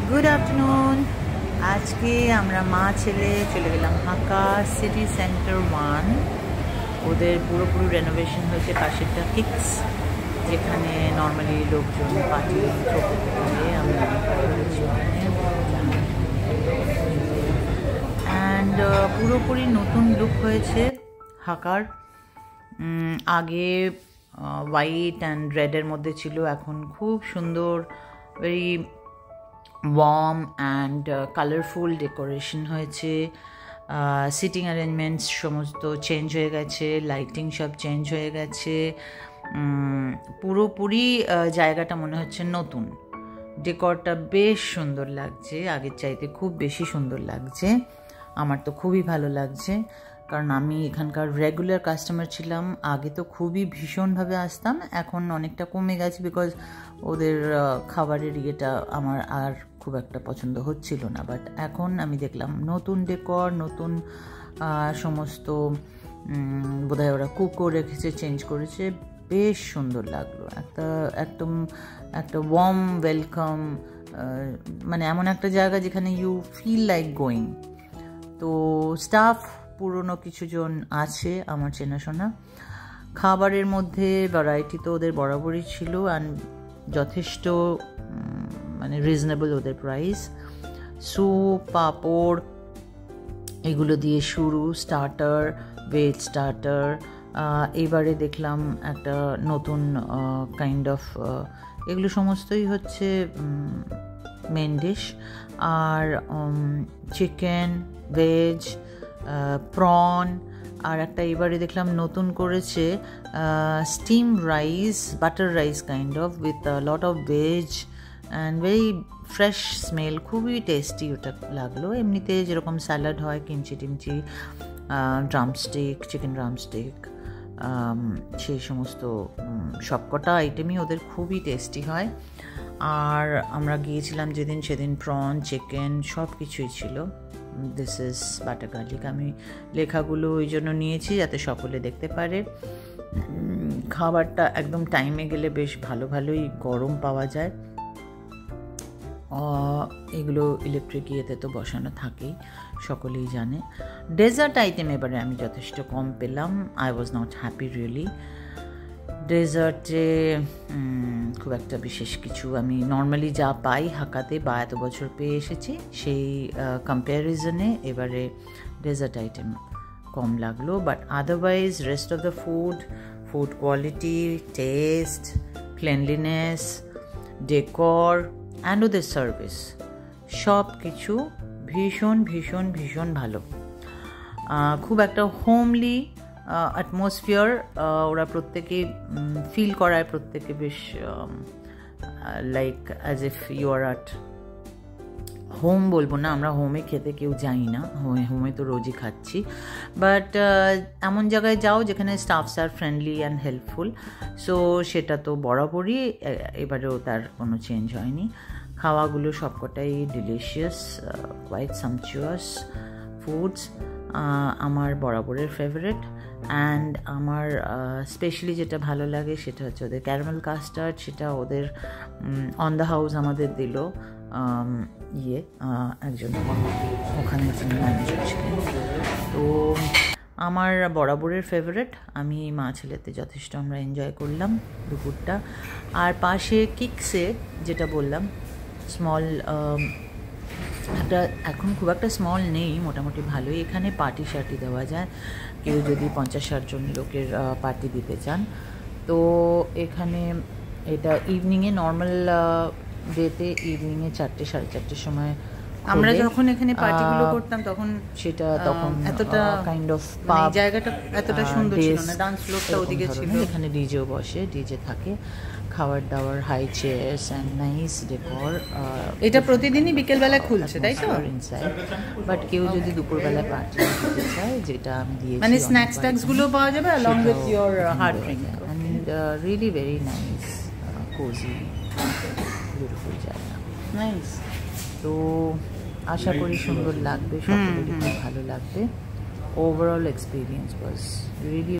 Good afternoon. আজকে আমরা মা ছেলে চলে গেলাম হাকা সিটি সেন্টার 1। ওদের পুরোপুরি রেনোভেশন হয়েছে। পাশেরটা কিক্স, যেখানে নর্মালি লোকজন পার্টি করে। আমরা অ্যান্ড পুরোপুরি নতুন লুক হয়েছে হাকার। আগে হোয়াইট অ্যান্ড রেডের মধ্যে ছিল, এখন খুব সুন্দর, very warm and colourful decoration হয়েছে। সিটিং অ্যারেঞ্জমেন্টস সমস্ত চেঞ্জ হয়ে গেছে, লাইটিং সব চেঞ্জ হয়ে গেছে। পুরোপুরি জায়গাটা মনে হচ্ছে নতুন। ডেকরটা বেশ সুন্দর লাগছে, আগের চাইতে খুব বেশি সুন্দর লাগছে। আমার তো খুবই ভালো লাগছে, কারণ আমি এখানকার রেগুলার কাস্টমার ছিলাম। আগে তো খুবই ভীষণভাবে আসতাম, এখন অনেকটা কমে গেছে, বিকজ ওদের খাবারের ইয়েটা আমার আর খুব একটা পছন্দ হচ্ছিল না। বাট এখন আমি দেখলাম নতুন ডেকর, নতুন সমস্ত বোধহয় ওরা কুকও রেখেছে, চেঞ্জ করেছে, বেশ সুন্দর লাগলো। একটা ওয়ার্ম ওয়েলকাম, মানে এমন একটা জায়গা যেখানে ইউ ফিল লাইক গোয়িং। তো স্টাফ পুরনো কিছুজন আছে আমার চেনাশোনা। খাবারের মধ্যে ভ্যারাইটি তো ওদের বরাবরই ছিল, অ্যান্ড যথেষ্ট মানে রিজনেবল ওদের প্রাইস। স্যুপ, পাঁপড় এগুলো দিয়ে শুরু, স্টার্টার, ভেজ স্টার্টার। এবারে দেখলাম একটা নতুন কাইন্ড অফ, এগুলো সমস্তই হচ্ছে মেন ডিশ। আর চিকেন, ভেজ, প্রন, আর একটা এবারে দেখলাম নতুন করেছে steam rice, butter rice kind of, with lot of veg and very fresh smell. খুবই টেস্টি ওটা লাগলো। এমনিতে যেরকম স্যালাড হয়, কিমচি টিমচি, ড্রামস্টিক, চিকেন ড্রামস্টিক, সেই সমস্ত সবকটা আইটেমই ওদের খুবই টেস্টি হয়। আর আমরা গিয়েছিলাম যেদিন, সেদিন প্রন, চিকেন সব কিছুই ছিল। This is butter garlic. আমি লেখাগুলো ওই জন্য নিয়েছি যাতে সকলে দেখতে পারে। খাবারটা একদম টাইমে গেলে বেশ ভালোই গরম পাওয়া যায়। এগুলো ইলেকট্রিক ইয়েতে তো বসানো থাকেই, সকলেই জানে। ডেজার্ট আইটেম এবারে আমি যথেষ্ট কম পেলাম। I was not happy really. ডেজার্টে খুব একটা বিশেষ কিছু আমি নর্মালি যা পাই হাকাতে বা এত বছর পেয়ে এসেছি, সেই কম্প্যারিজনে এবারে ডেজার্ট আইটেম কম লাগলো। But otherwise rest of the food quality, test, cleanliness, decor and ওদের সার্ভিস সব কিছু ভীষণ ভালো। খুব একটা হোমলি অ্যাটমসফিয়ার ওরা প্রত্যেকে ফিল করায়, প্রত্যেকে বেশ like as if you are at home. বলবো না, আমরা হোমে খেতে কেউ যাই না, হোমে তো রোজই খাচ্ছি। বাট এমন জায়গায় যাও যেখানে staffs are friendly and helpful, so সেটা তো বরাবরই, এবারেও তার কোনো চেঞ্জ হয়নি। খাওয়াগুলো সবকটাই ডিলিশিয়াস, কোয়াইট সামচুয়াস ফুডস। আমার বরাবরের ফেভারিট। অ্যান্ড আমার স্পেশালি যেটা ভালো লাগে সেটা হচ্ছে ওদের ক্যারামেল কাস্টার্ড। সেটা ওদের অন দ্য হাউস আমাদের দিল একজন ওখানে যিনি ম্যানেজার ছিলেন। তো আমার বরাবরের ফেভারিট। আমি মা ছেলেতে যথেষ্ট আমরা এনজয় করলাম দুপুরটা। আর পাশে কিক্সে যেটা বললাম স্মল, একটা এখন খুব একটা স্মল নেই, মোটামুটি ভালোই। এখানে পার্টি শার্টি দেওয়া যায়, কেউ যদি 50-60 জন লোকের পার্টি দিতে চান। তো এখানে এটা ইভিনিংয়ে, নর্মাল ডেতে ইভিনিংয়ে 4-4:30 সময়। আমরা যখন এখানে পার্টিগুলো করতাম তখন সেটা তখন এতটা কাইন্ড অফ জায়গাটা এতটা সুন্দর ছিল না, ডান্স ফ্লোরটা ওদিকে ছিল। এখানে ডিজেও বসে, ডিজে থাকে, খাবার দাবার, high chairs and nice decor. এটা প্রতিদিনই বিকেলবেলা খুলছে, তাই তো? ইনসাইড। বাট কেউ যদি দুপুরবেলা পার্টি দিতে চায়, যেটা আমি দিয়েছি, মানে স্ন্যাক্স ট্যাক্সগুলো পাওয়া যাবে along with your hard drink, and really very nice, cozy, beautiful জায়গা। নাইস। তো আশা করি সুন্দর লাগবে, সকলেরই খুব ভালো লাগবে। Overall experience was really